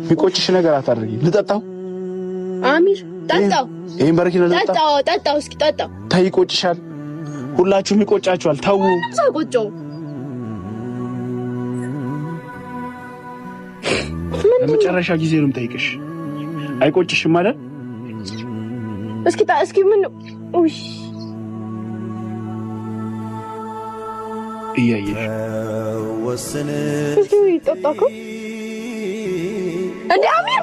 የሚቆጭሽ ነገር አታድርጊ። ልጠጣው አሚር ጠጣው። ይሄን በረኪና ልጠጣው። ጠጣው እስኪ ጠጣው። ተይ ይቆጭሻል። ሁላችሁም ይቆጫችኋል። ተው ሳይቆጨው ለመጨረሻ ጊዜ ነው የምጠይቅሽ። አይቆጭሽም ማለት እስኪ ምን ኡይ እያየሽ ወሰነ እስኪ ጠጣኩ እንዴ አሚር